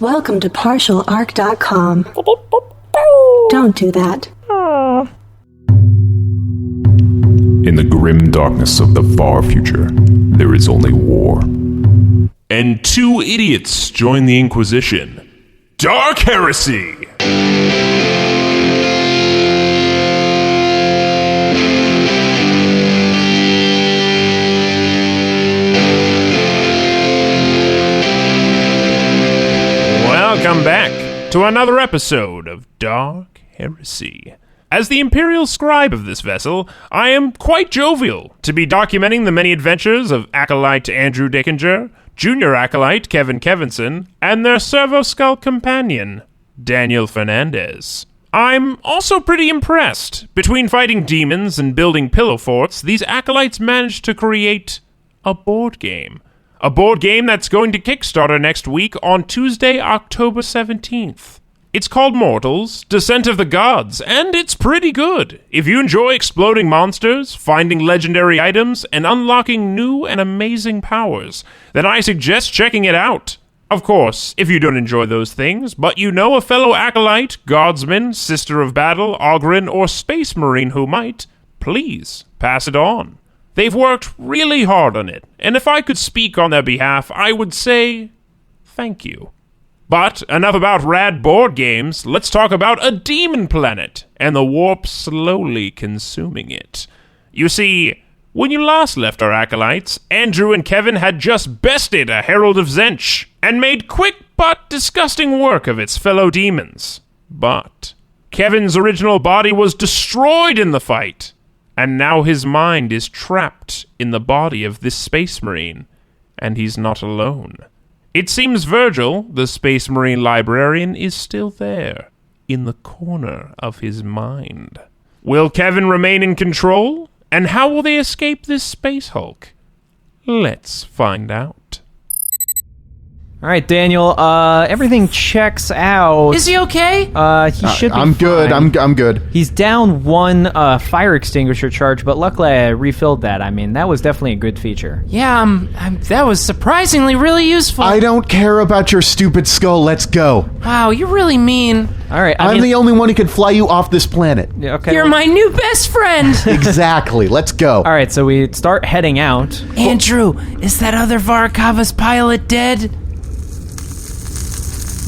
Welcome to partialarc.com. Don't do that. In the grim darkness of the far future, there is only war. And two idiots join the Inquisition. Dark Heresy! Welcome back to another episode of Dark Heresy. As the Imperial Scribe of this vessel, I am quite jovial to be documenting the many adventures of Acolyte Andrew Dickinger, Junior Acolyte Kevin Kevinson, and their Servo Skull companion, Daniel Fernandez. I'm also pretty impressed. Between fighting demons and building pillow forts, these Acolytes managed to create a board game. A board game that's going to Kickstarter next week on Tuesday, October 17th. It's called Mortals, Descent of the Gods, and it's pretty good. If you enjoy exploding monsters, finding legendary items, and unlocking new and amazing powers, then I suggest checking it out. Of course, if you don't enjoy those things, but you know a fellow acolyte, guardsman, sister of battle, Ogren, or space marine who might, please pass it on. They've worked really hard on it, and if I could speak on their behalf, I would say thank you. But enough about rad board games, let's talk about a demon planet, and the warp slowly consuming it. You see, when you last left our acolytes, Andrew and Kevin had just bested a Herald of Zench, and made quick but disgusting work of its fellow demons. But Kevin's original body was destroyed in the fight, and now his mind is trapped in the body of this space marine, and he's not alone. It seems Virgil, the Space Marine librarian, is still there, in the corner of his mind. Will Kevin remain in control? And how will they escape this Space Hulk? Let's find out. All right, Daniel, everything checks out. Is he okay? He should be I'm fine. good, I'm good. He's down one fire extinguisher charge, but luckily I refilled that. I mean, that was definitely a good feature. Yeah, that was surprisingly really useful. I don't care about your stupid skull, let's go. Wow, you're really mean. All right, I'm the only one who can fly you off this planet. Yeah, okay. You're my new best friend. Exactly, let's go. All right, so we start heading out. Andrew, is that other Varakava's pilot dead?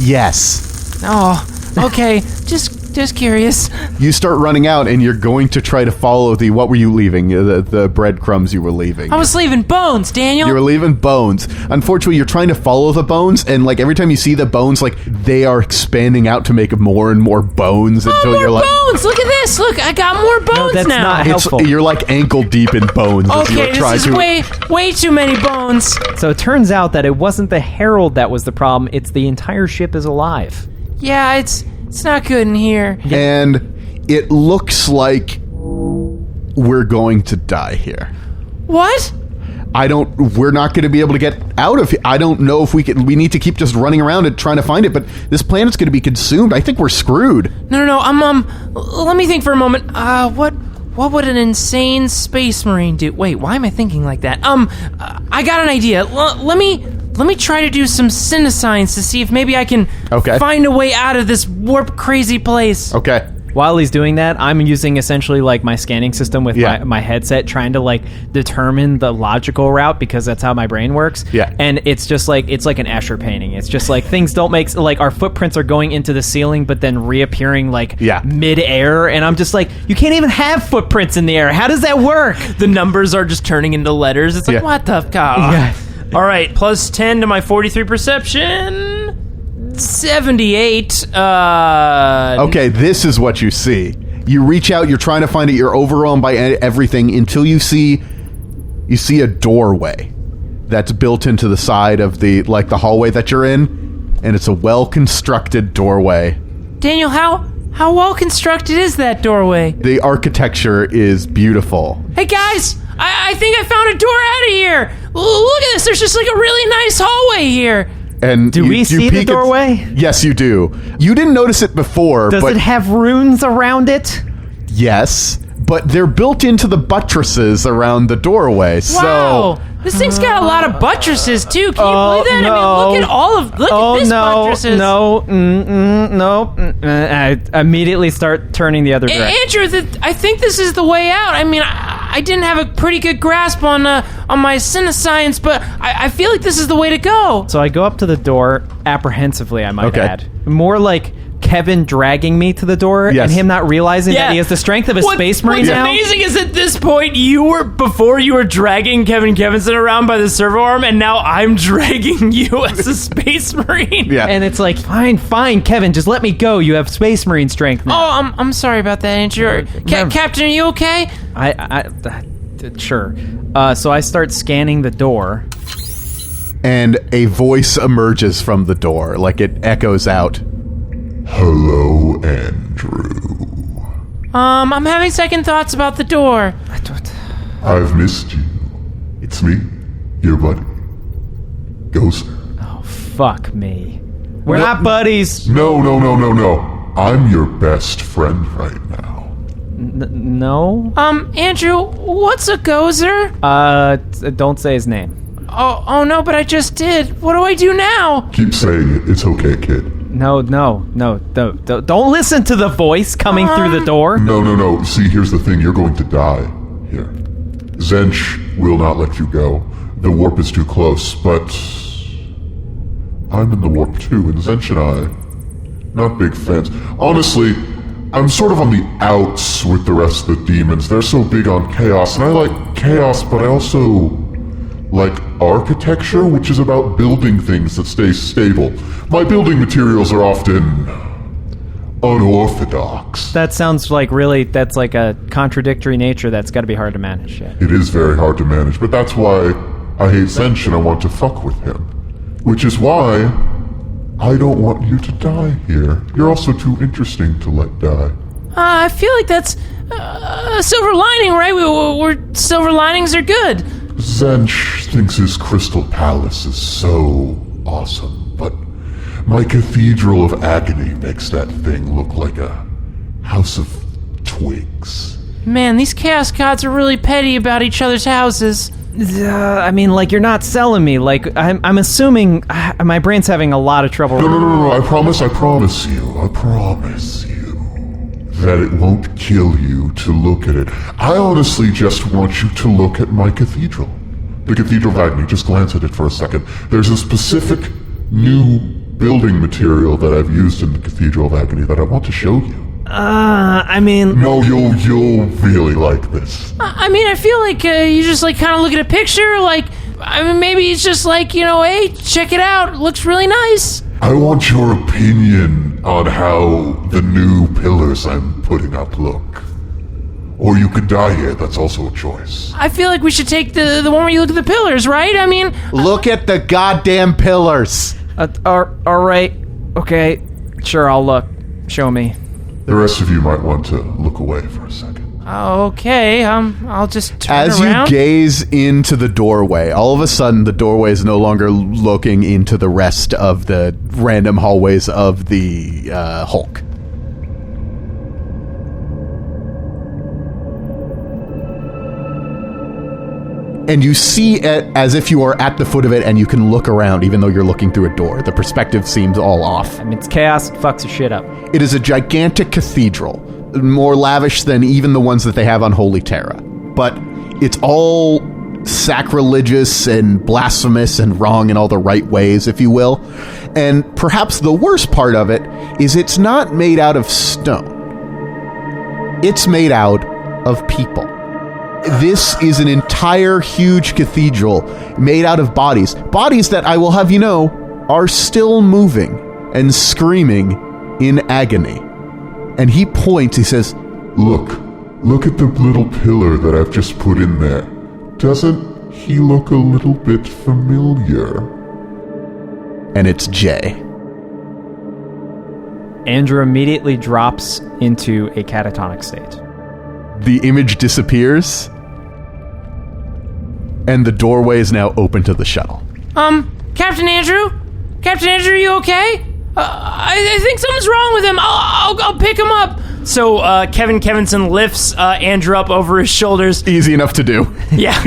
Yes. Oh, okay. Just curious. You start running out and you're going to try to follow what were you leaving? The breadcrumbs you were leaving. I was leaving bones, Daniel. You were leaving bones. Unfortunately, you're trying to follow the bones, and like every time you see the bones, like they are expanding out to make more and more bones until more you're like, bones! Look at this! Look, I got more bones that's now. not helpful. you're like ankle deep in bones. as you Okay, try this is way too many bones. So it turns out that it wasn't the Herald that was the problem, it's the entire ship is alive. Yeah, it's not good in here. And it looks like we're going to die here. What? We're not going to be able to get out of here. I don't know if we need to keep just running around and trying to find it, but this planet's going to be consumed. I think we're screwed. No, let me think for a moment. What would an insane space marine do? Wait, why am I thinking like that? I got an idea. Let me try to do some cinescience to see if maybe I can find a way out of this warp crazy place. Okay. While he's doing that, I'm using essentially like my scanning system with my headset, trying to like determine the logical route because that's how my brain works. Yeah. And it's just like, it's like an Escher painting. It's just like things don't make, like our footprints are going into the ceiling, but then reappearing like mid-air. And I'm just like, you can't even have footprints in the air. How does that work? The numbers are just turning into letters. It's like, what the god? Yeah. All right, plus 10 to my 43 perception. 78. Okay, this is what you see. You reach out, you're trying to find it, you're overwhelmed by everything until you see a doorway that's built into the side of the hallway that you're in, and it's a well-constructed doorway. Daniel, how well constructed is that doorway? The architecture is beautiful. Hey guys, I think I found a door out of here. Look at this. There's just like a really nice hallway here. And do we see the doorway? Yes, you do. You didn't notice it before. Does it have runes around it? Yes, but they're built into the buttresses around the doorway. Wow. So This thing's got a lot of buttresses, too. Can you believe that? No. I mean, look at this buttresses. I immediately start turning the other direction. Andrew, I think this is the way out. I mean, I didn't have a pretty good grasp on my cinescience, but I feel like this is the way to go. So I go up to the door, apprehensively, I might add. More like Kevin dragging me to the door and him not realizing that he has the strength of a space marine now. What's amazing is at this point, before you were dragging Kevinson around by the servo arm, and now I'm dragging you as a space marine. Yeah. And it's like, fine, Kevin, just let me go. You have space marine strength now. Oh, I'm sorry about that, Andrew. Captain, are you okay? Sure. So I start scanning the door. And a voice emerges from the door, like it echoes out. Hello, Andrew. I'm having second thoughts about the door. I've missed you. It's me, your buddy. Go, sir. Oh, fuck me. We're not buddies. No. I'm your best friend right now. No? Andrew, what's a gozer? Don't say his name. Oh no, but I just did. What do I do now? Keep saying it. It's okay, kid. No. Don't listen to the voice coming through the door. No. See, here's the thing. You're going to die here. Zench will not let you go. The warp is too close, but I'm in the warp too, and Zench and I, not big fans. Honestly, I'm sort of on the outs with the rest of the demons. They're so big on chaos, and I like chaos, but I also like architecture, which is about building things that stay stable. My building materials are often unorthodox. That sounds like that's like a contradictory nature that's got to be hard to manage. Yeah. It is very hard to manage, but that's why I hate Zench and I want to fuck with him. Which is why I don't want you to die here. You're also too interesting to let die. I feel like that's a silver lining, right? We're silver linings are good. Zench thinks his crystal palace is so awesome, but my cathedral of agony makes that thing look like a house of twigs. Man, these chaos gods are really petty about each other's houses. I mean, like, you're not selling me. Like, I'm assuming my brain's having a lot of trouble. No. I promise you that it won't kill you to look at it. I honestly just want you to look at my cathedral. The Cathedral of Agony, just glance at it for a second. There's a specific new building material that I've used in the Cathedral of Agony that I want to show you. I mean... No, you'll really like this. I mean, I feel like you just, like, kind of look at a picture, like, I mean, maybe it's just like, hey, check it out, it looks really nice. I want your opinion on how the new pillars I'm putting up look. Or you could die here, that's also a choice. I feel like we should take the one where you look at the pillars, right? I mean... Look at the goddamn pillars! All right. Okay. Sure, I'll look. Show me. The rest of you might want to look away for a second. Okay, I'll just turn As around. you gaze into the doorway, all of a sudden the doorway is no longer looking into the rest of the random hallways of the Hulk. And you see it as if you are at the foot of it and you can look around even though you're looking through a door. The perspective seems all off. I mean, it's chaos, it fucks your shit up. It is a gigantic cathedral, more lavish than even the ones that they have on Holy Terra. But it's all sacrilegious and blasphemous and wrong in all the right ways, if you will. And perhaps the worst part of it is it's not made out of stone. It's made out of people. This is an entire huge cathedral made out of bodies. Bodies that, I will have you know, are still moving and screaming in agony. And he points, he says, Look at the little pillar that I've just put in there. Doesn't he look a little bit familiar? And it's Jay. Andrew immediately drops into a catatonic state. The image disappears, and the doorway is now open to the shuttle. Captain Andrew, are you okay? I think something's wrong with him. I'll pick him up. So Kevinson lifts Andrew up over his shoulders. Easy enough to do. Yeah.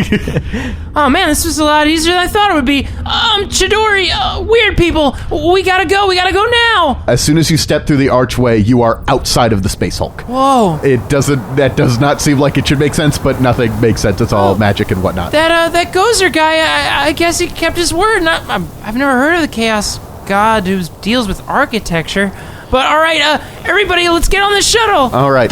Oh man, this was a lot easier than I thought it would be. Chidori, weird people, we gotta go now. As soon as you step through the archway, you are outside of the Space Hulk. Whoa. That does not seem like it should make sense, but nothing makes sense. It's all magic and whatnot. That Gozer guy, I guess he kept his word. I've never heard of the Chaos God who deals with architecture. But all right, everybody, let's get on the shuttle. All right.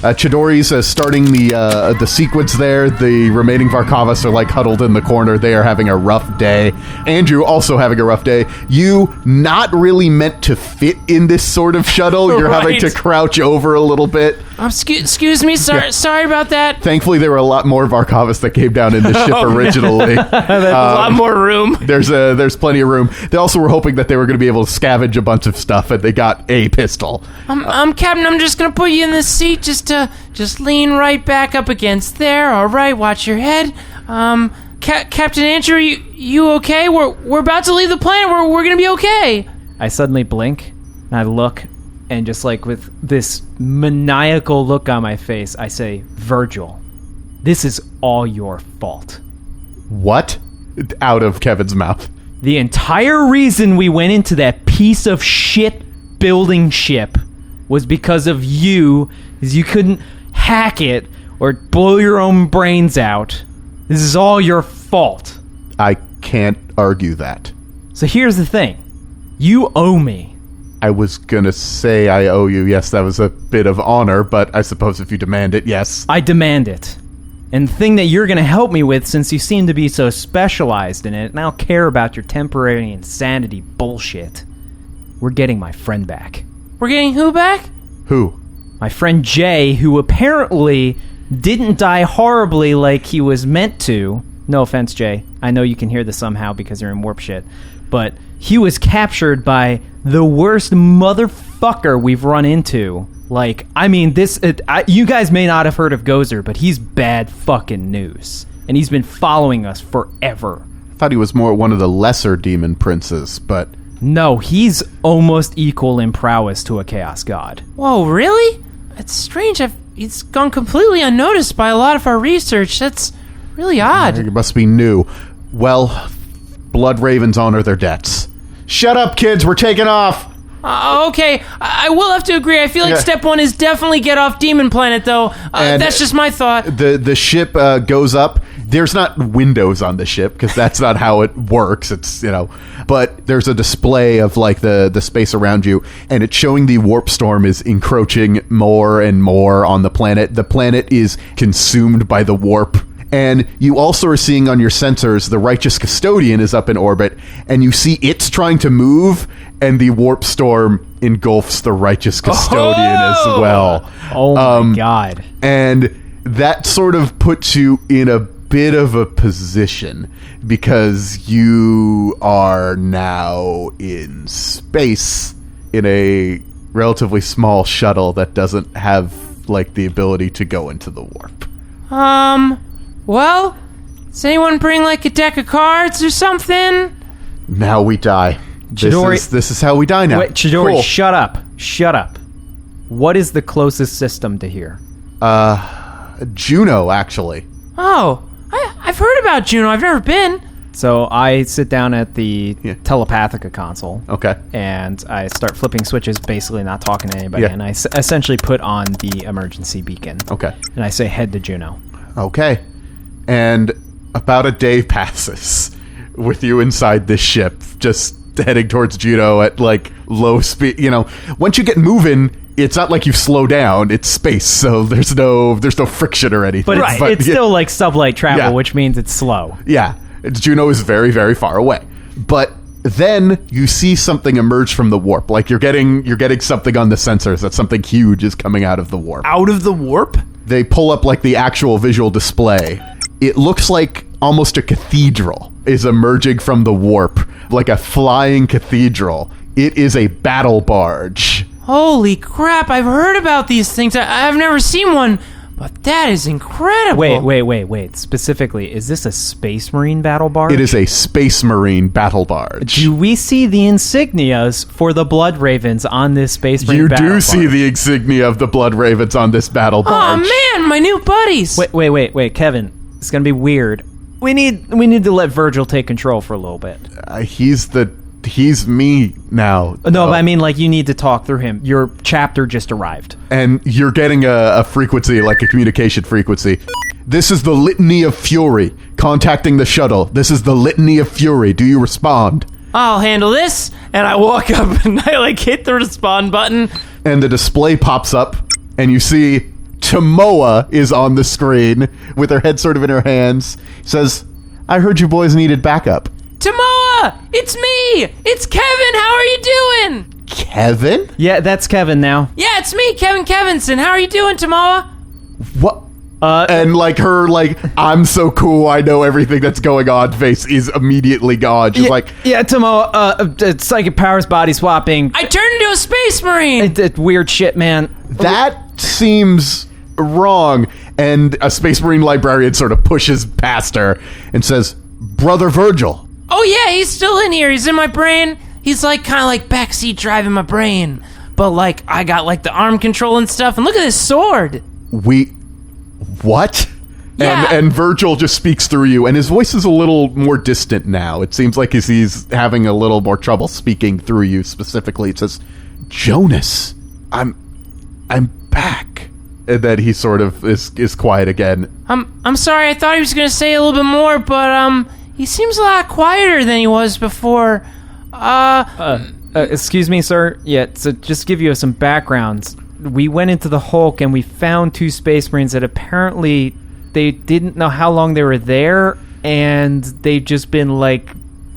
Chidori's starting the sequence there. The remaining Varkavas are like huddled in the corner. They are having a rough day. Andrew also having a rough day. You not really meant to fit in this sort of shuttle. You're having to crouch over a little bit. Excuse me. Sorry about that. Thankfully, there were a lot more Varkavas that came down in the ship originally. There's a lot more room. There's plenty of room. They also were hoping that they were going to be able to scavenge a bunch of stuff, and they got a pistol. Captain, I'm just going to put you in this seat. Just lean right back up against there. All right, watch your head. Captain Andrew, you okay? We're about to leave the planet. We're going to be okay. I suddenly blink, and I look, and just like with this maniacal look on my face, I say, Virgil, this is all your fault. What? Out of Kevin's mouth. The entire reason we went into that piece of shit building ship was because of you, is you couldn't hack it or blow your own brains out. This is all your fault. I can't argue that. So here's the thing. You owe me. I was gonna say I owe you. Yes, that was a bit of honor, but I suppose if you demand it, yes. I demand it. And the thing that you're gonna help me with, since you seem to be so specialized in it, and I don't care about your temporary insanity bullshit, we're getting my friend back. We're getting who back? Who? My friend Jay, who apparently didn't die horribly like he was meant to. No offense, Jay. I know you can hear this somehow because you're in warp shit. But he was captured by the worst motherfucker we've run into. Like, I mean, you guys may not have heard of Gozer, but he's bad fucking news. And he's been following us forever. I thought he was more one of the lesser demon princes, but... No, he's almost equal in prowess to a chaos god. Whoa, really? It's strange. He's gone completely unnoticed by a lot of our research. That's really odd. It must be new. Well, Blood Ravens honor their debts. Shut up, kids. We're taking off. Okay. I will have to agree. I feel like step one is definitely get off Demon Planet, though. That's just my thought. The ship goes up. There's not windows on the ship because that's not how it works. It's, but there's a display of like the space around you, and it's showing the warp storm is encroaching more and more on the planet. The planet is consumed by the warp. And you also are seeing on your sensors the Righteous Custodian is up in orbit, and you see it's trying to move, and the warp storm engulfs the Righteous Custodian as well. Oh my god. And that sort of puts you in a bit of a position because you are now in space in a relatively small shuttle that doesn't have like the ability to go into the warp. Well, does anyone bring like a deck of cards or something? Now we die. Chidori, this is how we die now. Wait, Chidori, cool. Shut up. What is the closest system to here? Juno, actually. Oh, I've heard about Juno. I've never been. So I sit down at the telepathica console. Okay. And I start flipping switches, basically not talking to anybody. Yeah. And I essentially put on the emergency beacon. Okay. And I say head to Juno. Okay. And about a day passes with you inside this ship, just heading towards Juno at like low speed. Once you get moving, it's not like you slow down. It's space, so there's no friction or anything. But it's still like sublight travel, which means it's slow. Yeah. Juno is very, very far away. But then you see something emerge from the warp. Like you're getting something on the sensors that something huge is coming out of the warp. Out of the warp? They pull up like the actual visual display. It looks like almost a cathedral is emerging from the warp, like a flying cathedral. It is a battle barge. Holy crap, I've heard about these things. I've never seen one, but that is incredible. Wait. Specifically, is this a Space Marine battle barge? It is a Space Marine battle barge. Do we see the insignias for the Blood Ravens on this Space Marine You battle barge? do see the insignia of the Blood Ravens on this battle barge. Oh man, my new buddies. Wait, Kevin. It's gonna be weird. We need to let Virgil take control for a little bit. He's me now. No, but I mean, like, you need to talk through him. Your chapter just arrived. And you're getting a frequency, like a communication frequency. This is the Litany of Fury. Contacting the shuttle. This is the Litany of Fury. Do you respond? I'll handle this. And I walk up and I like hit the respond button. And the display pops up, and you see Tomoa is on the screen with her head sort of in her hands. Says, I heard you boys needed backup. Tomoa! It's me! It's Kevin! How are you doing? Kevin? Yeah, that's Kevin now. Yeah, it's me, Kevin Kevinson. How are you doing, Tomoa? What? And like her, like, I'm so cool, I know everything that's going on face is immediately gone. She's like, yeah, Tomoa, psychic powers, body swapping. I turned into a Space Marine! Weird shit, man. that seems wrong. And a Space Marine librarian sort of pushes past her and says, Brother Virgil. Oh yeah, he's still in here. He's in my brain. He's like kind of like backseat driving my brain. But like I got like the arm control and stuff. And look at this sword. What? Yeah. And Virgil just speaks through you, and his voice is a little more distant now. It seems like he's having a little more trouble speaking through you specifically. It says, Jonas, I'm back. And then he sort of is quiet again. I'm sorry. I thought he was gonna say a little bit more, but he seems a lot quieter than he was before. Excuse me, sir. Yeah, so just give you some backgrounds. We went into the Hulk and we found 2 Space Marines that apparently they didn't know how long they were there, and they've just been like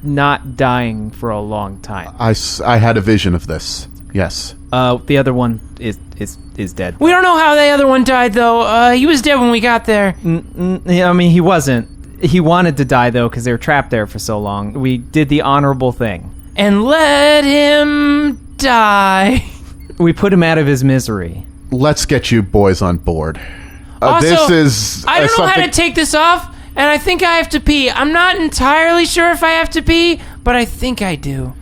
not dying for a long time. I had a vision of this. Yes. The other one is dead. We don't know how the other one died, though. He was dead when we got there. I mean, he wasn't. He wanted to die, though, because they were trapped there for so long. We did the honorable thing. And let him die. We put him out of his misery. Let's get you boys on board. Also, this is I don't know how to take this off, and I think I have to pee. I'm not entirely sure if I have to pee, but I think I do.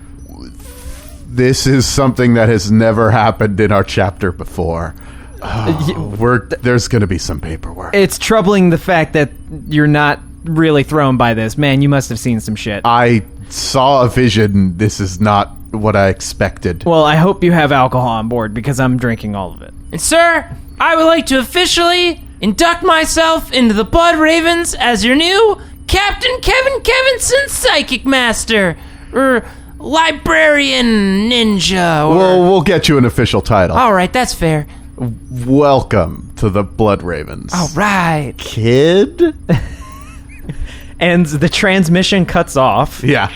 This is something that has never happened in our chapter before. There's going to be some paperwork. It's troubling the fact that you're not really thrown by this. Man, you must have seen some shit. I saw a vision. This is not what I expected. Well, I hope you have alcohol on board, because I'm drinking all of it. And sir, I would like to officially induct myself into the Blood Ravens as your new Captain Kevin Kevinson Psychic Master, or Librarian Ninja, or... We'll get you an official title. All right, that's fair. Welcome to the Blood Ravens. All right. Kid? And the transmission cuts off. Yeah.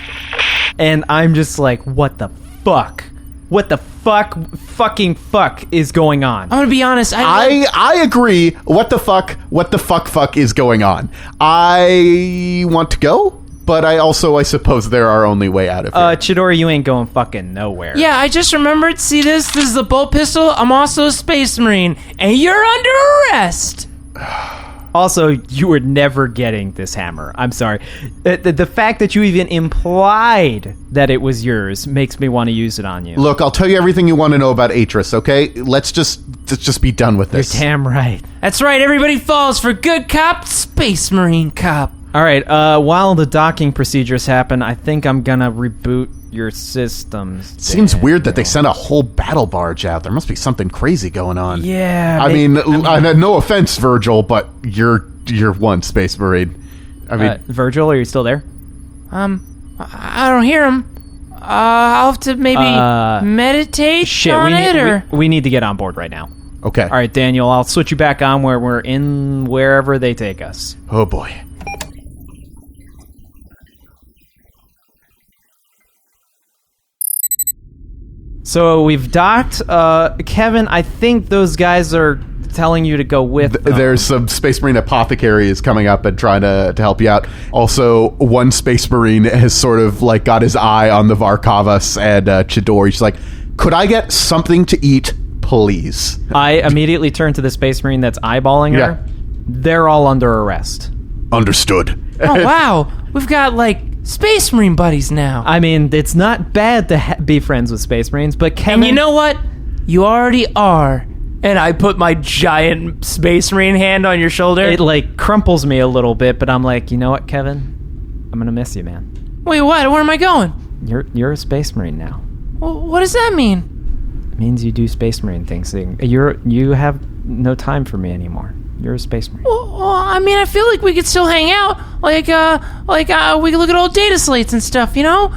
And I'm just like, what the fuck? What the fucking fuck is going on? I'm gonna be honest. I agree. What the fuck is going on? I want to go, but I suppose they're our only way out of here. Chidori, you ain't going fucking nowhere. Yeah, I just remembered. See this? This is the bolt pistol. I'm also a Space Marine, and you're under arrest. Also, you were never getting this hammer. I'm sorry. The fact that you even implied that it was yours makes me want to use it on you. Look, I'll tell you everything you want to know about Atris, okay? Let's just be done with this. You're damn right. That's right. Everybody falls for good cop, Space Marine cop. All right, while the docking procedures happen, I think I'm gonna reboot your systems. It seems weird that they sent a whole battle barge out. There must be something crazy going on. Yeah. I mean, no offense, Virgil, but you're one Space Marine. I mean, Virgil, are you still there? I don't hear him. I'll have to maybe meditate on it. We need to get on board right now. Okay. All right, Daniel, I'll switch you back on where we're in wherever they take us. Oh, boy. So we've docked. Kevin, I think those guys are telling you to go with them. There's some Space Marine apothecaries coming up and trying to help you out. Also, one Space Marine has sort of like got his eye on the Varkavas and Chidori. She's like, could I get something to eat, please. I immediately turn to the Space Marine that's eyeballing her. Yeah. They're all under arrest. Understood. Oh, wow. We've got, like, Space Marine buddies now. I mean, it's not bad to be friends with Space Marines, but Kevin... And you know what? You already are. And I put my giant Space Marine hand on your shoulder. It, like, crumples me a little bit, but I'm like, you know what, Kevin? I'm gonna miss you, man. Wait, what? Where am I going? You're a Space Marine now. Well, what does that mean? It means you do Space Marine things. You have no time for me anymore. You're a Space Marine. Well, I mean, I feel like we could still hang out. Like we could look at old data slates and stuff, you know?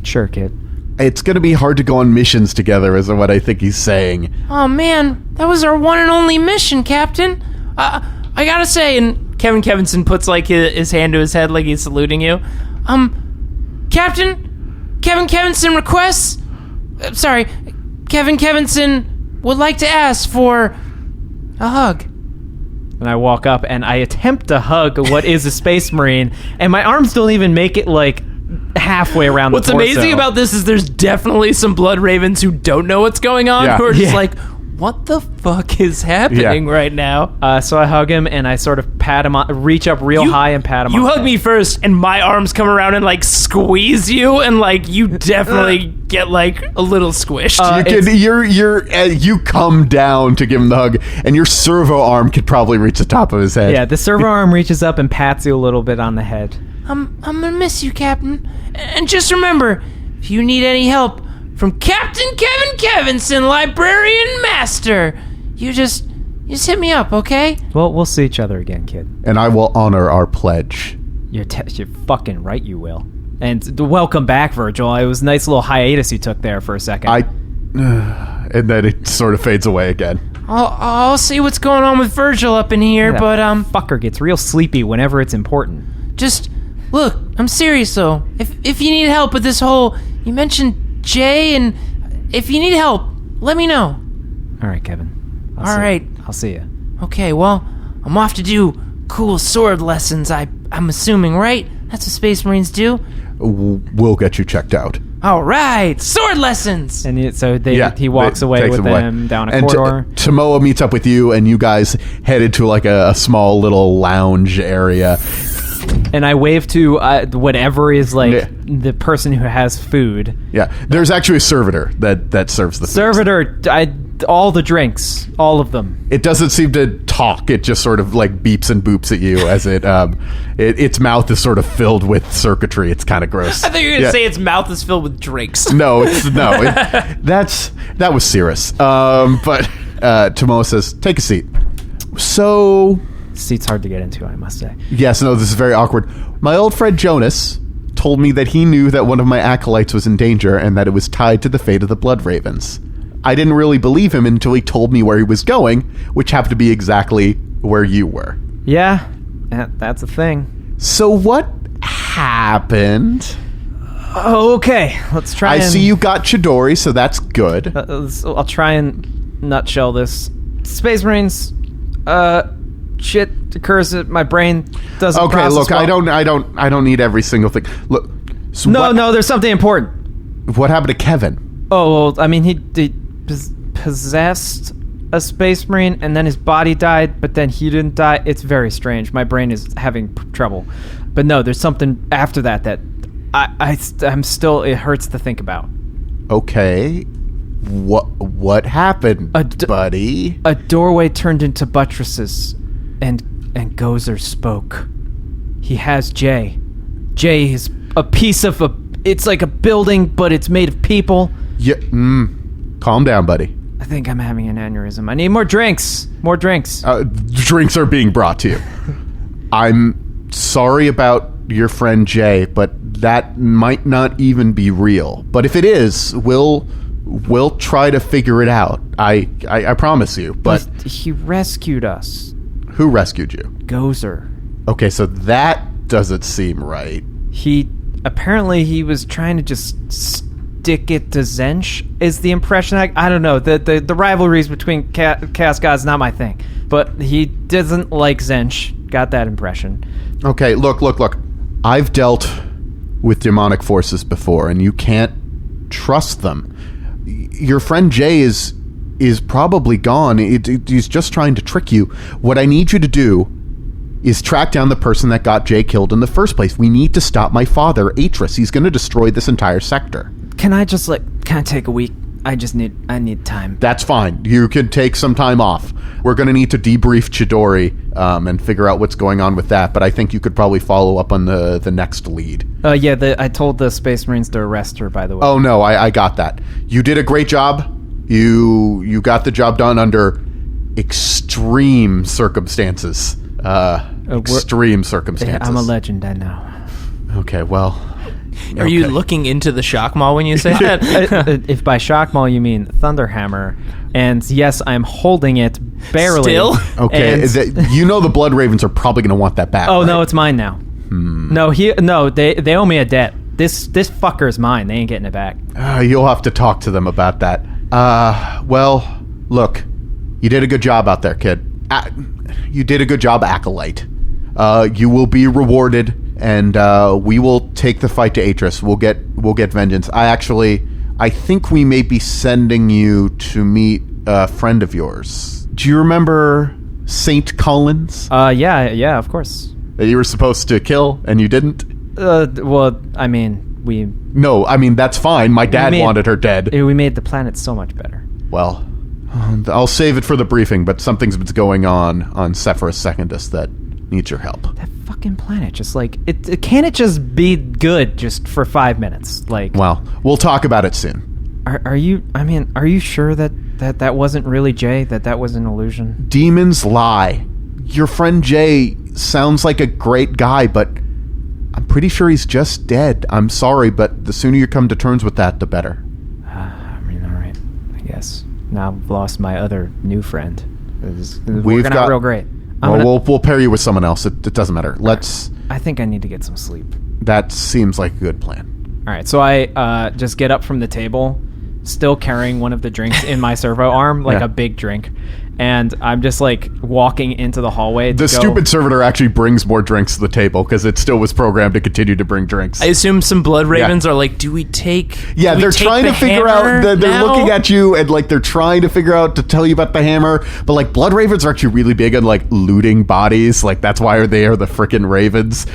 Sure, kid. It's going to be hard to go on missions together, is what I think he's saying. Oh, man. That was our one and only mission, Captain. I gotta say, and Kevinson puts, like, his hand to his head like he's saluting you. Captain, Kevinson requests... sorry, Kevinson would like to ask for a hug. And I walk up and I attempt to hug what is a Space Marine, and my arms don't even make it, like, halfway around the torso. What's amazing about this is there's definitely some Blood Ravens who don't know what's going on, Yeah. who are just like, what the fuck is happening right now? So I hug him and I sort of pat him on, reach up real high and pat him on. You hug me first, and my arms come around and, like, squeeze you, and, like, you definitely get, like, a little squished. You come down to give him the hug, and your servo arm could probably reach the top of his head. Yeah, the servo arm reaches up and pats you a little bit on the head. I'm gonna miss you, Captain. And just remember, if you need any help from Captain Kevinson, Librarian Master, you just hit me up, okay? Well, we'll see each other again, kid. And I will honor our pledge. You're fucking right, you will. And welcome back, Virgil. It was a nice little hiatus you took there for a second. And then it sort of fades away again. I'll see what's going on with Virgil up in here, That but fucker gets real sleepy whenever it's important. just look. I'm serious though. If you need help with this whole, you mentioned Jay, and if you need help, let me know. All right, Kevin. All right. I'll see you. Okay, well, I'm off to do cool sword lessons. I'm assuming, right? That's what Space Marines do. We'll get you checked out. All right, sword lessons. And he walks away takes with him them down a and corridor. Tomoa meets up with you, and you guys headed to like a small little lounge area. And I wave to whatever is like the person who has food. Yeah, there's actually a servitor that serves the food. Servitor, all the drinks, all of them. It doesn't seem to talk. It just sort of like beeps and boops at you as its mouth is sort of filled with circuitry. It's kind of gross. I thought you were gonna say its mouth is filled with drinks. No, that was Cirrus. But Tomoa says, "Take a seat." So. Seat's hard to get into, I must say. Yes, no, this is very awkward. My old friend Jonas told me that he knew that one of my acolytes was in danger and that it was tied to the fate of the Blood Ravens. I didn't really believe him until he told me where he was going, which happened to be exactly where you were. Yeah, that's a thing. So what happened? Okay, let's try. I see you got Chidori, so that's good. I'll try and nutshell this. Space Marines, shit occurs that my brain doesn't. Okay, look, well. I don't need every single thing. Look, so no, there's something important. What happened to Kevin? Oh, well, I mean, he possessed a Space Marine, and then his body died, but then he didn't die. It's very strange. My brain is having trouble. But no, there's something after that I'm still. It hurts to think about. Okay, what happened, buddy? A doorway turned into buttresses, and Gozer spoke. He has Jay. Jay is a piece of it's like a building, but it's made of people. Yeah, calm down, buddy. I think I'm having an aneurysm. I need more drinks. More drinks. Drinks are being brought to you. I'm sorry about your friend Jay, but that might not even be real. But if it is, we'll try to figure it out. I promise you. But he rescued us. Who rescued you? Gozer. Okay, so that doesn't seem right. He was trying to just stick it to Zench, is the impression. I don't know. The rivalries between Chaos Gods is not my thing. But he doesn't like Zench. Got that impression. Okay, look. I've dealt with demonic forces before, and you can't trust them. Your friend Jay is is probably gone. He's just trying to trick you. What I need you to do is track down the person that got Jay killed in the first place. We need to stop my father, Atris. He's going to destroy this entire sector. Can I take a week? I need time. That's fine. You can take some time off. We're going to need to debrief Chidori and figure out what's going on with that, but I think you could probably follow up on the next lead. I told the Space Marines to arrest her, by the way. Oh, no, I got that. You did a great job. You got the job done under extreme circumstances. Extreme circumstances. I'm a legend, I know. Okay, well... Are you looking into the shock maul when you say that? If by shock maul you mean Thunderhammer, and yes, I'm holding it barely. Still? Okay, the Blood Ravens are probably going to want that back. Oh, right? no, it's mine now. They owe me a debt. This fucker is mine. They ain't getting it back. You'll have to talk to them about that. Well, look, you did a good job out there, kid. You did a good job, Acolyte. You will be rewarded, and we will take the fight to Atris. We'll get vengeance. I think we may be sending you to meet a friend of yours. Do you remember St. Collins? Yeah, of course. That you were supposed to kill, and you didn't? Well, I mean, No, I mean, that's fine. My dad wanted her dead. We made the planet so much better. Well, I'll save it for the briefing, but something's been going on Sephirus Secundus that needs your help. That fucking planet, just can't it just be good just for 5 minutes? Well, we'll talk about it soon. Are you sure that wasn't really Jay? That was an illusion? Demons lie. Your friend Jay sounds like a great guy, but I'm pretty sure he's just dead. I'm sorry, but the sooner you come to terms with that, the better. All right, I guess. Now I've lost my other new friend. We're not real great. We'll pair you with someone else. It doesn't matter. I think I need to get some sleep. That seems like a good plan. All right, so I just get up from the table, still carrying one of the drinks in my servo arm, a big drink, and I'm just walking into the hallway. The stupid servitor actually brings more drinks to the table because it still was programmed to continue to bring drinks. I assume some Blood Ravens are do we take? Yeah, they're trying to figure out. They're looking at you and they're trying to figure out to tell you about the hammer. But Blood Ravens are actually really big on looting bodies. That's why they are the frickin' Ravens.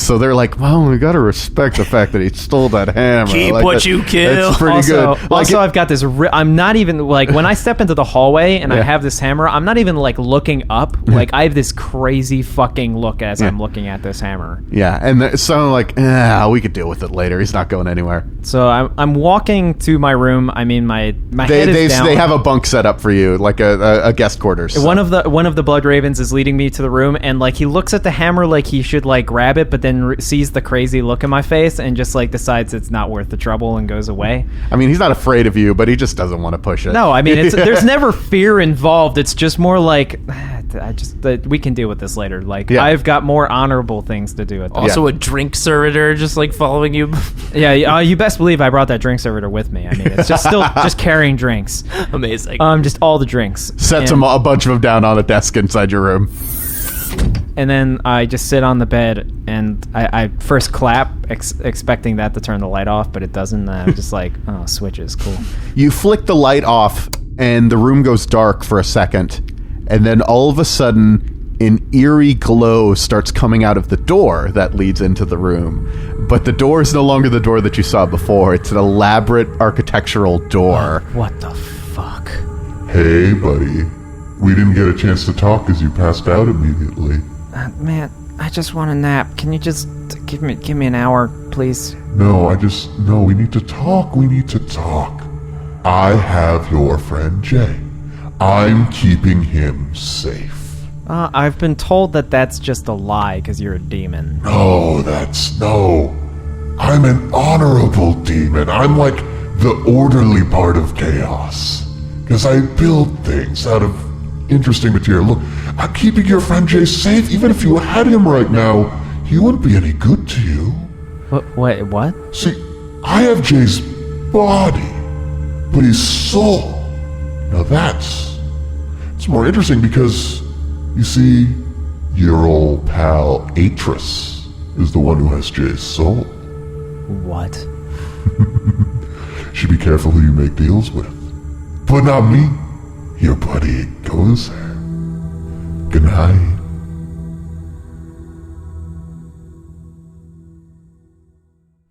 So they're well, we gotta respect the fact that he stole that hammer. Keep what you kill. It's pretty good. Also, I've got this. I'm not even when I step into the hallway and I have this hammer, I'm not even looking up. I have this crazy fucking look as I'm looking at this hammer. Yeah, and so we could deal with it later. He's not going anywhere. So I'm walking to my room. I mean, my head is down. They have a bunk set up for you, a guest quarters. So. One of the Blood Ravens is leading me to the room, and he looks at the hammer he should grab it, but then sees the crazy look in my face and just decides it's not worth the trouble and goes away. I mean, he's not afraid of you, but he just doesn't want to push it. No, I mean, there's never fear involved. It's just more we can deal with this later. I've got more honorable things to do at this. Also, a drink servitor just following you. Yeah, you best believe I brought that drink servitor with me. I mean, it's just still just carrying drinks. Amazing. Just all the drinks. Sets a bunch of them down on a desk inside your room. And then I just sit on the bed and I first clap, expecting that to turn the light off, but it doesn't. I'm just oh, switches, cool. You flick the light off and the room goes dark for a second, and then all of a sudden an eerie glow starts coming out of the door that leads into the room. But the door is no longer the door that you saw before. It's an elaborate architectural door. What the fuck? Hey, buddy. We didn't get a chance to talk as you passed out immediately. Man, I just want a nap. Can you just give me an hour, please? No, we need to talk. We need to talk. I have your friend Jay. I'm keeping him safe. I've been told that that's just a lie because you're a demon. No. I'm an honorable demon. I'm the orderly part of chaos. Because I build things out of interesting material. Look, I'm keeping your friend Jay safe. Even if you had him right now, he wouldn't be any good to you. What? See, I have Jay's body, but his soul. Now it's more interesting because, you see, your old pal Atris is the one who has Jay's soul. What? Should be careful who you make deals with. But not me. your buddy goes. Good night.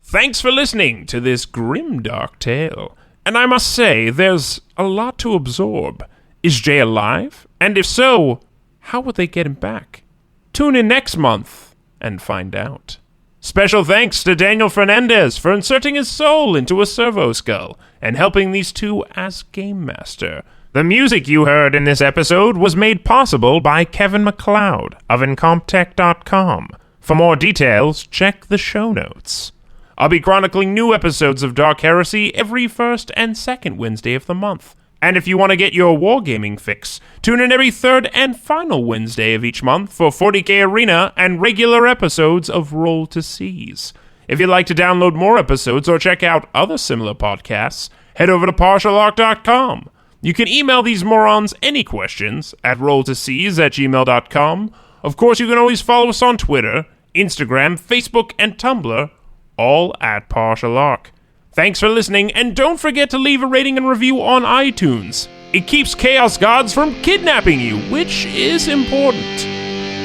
Thanks for listening to this grimdark tale. And I must say, there's a lot to absorb. Is Jay alive? And if so, how would they get him back? Tune in next month and find out. Special thanks to Daniel Fernandez for inserting his soul into a Servo skull and helping these two as Game Master. The music you heard in this episode was made possible by Kevin MacLeod of Incomptech.com. For more details, check the show notes. I'll be chronicling new episodes of Dark Heresy every first and second Wednesday of the month. And if you want to get your wargaming fix, tune in every third and final Wednesday of each month for 40K Arena and regular episodes of Roll to Seize. If you'd like to download more episodes or check out other similar podcasts, head over to partialarc.com. You can email these morons any questions at rolltoseize@gmail.com. Of course, you can always follow us on Twitter, Instagram, Facebook, and Tumblr, all at Partial Arc. Thanks for listening, and don't forget to leave a rating and review on iTunes. It keeps Chaos Gods from kidnapping you, which is important.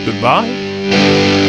Goodbye.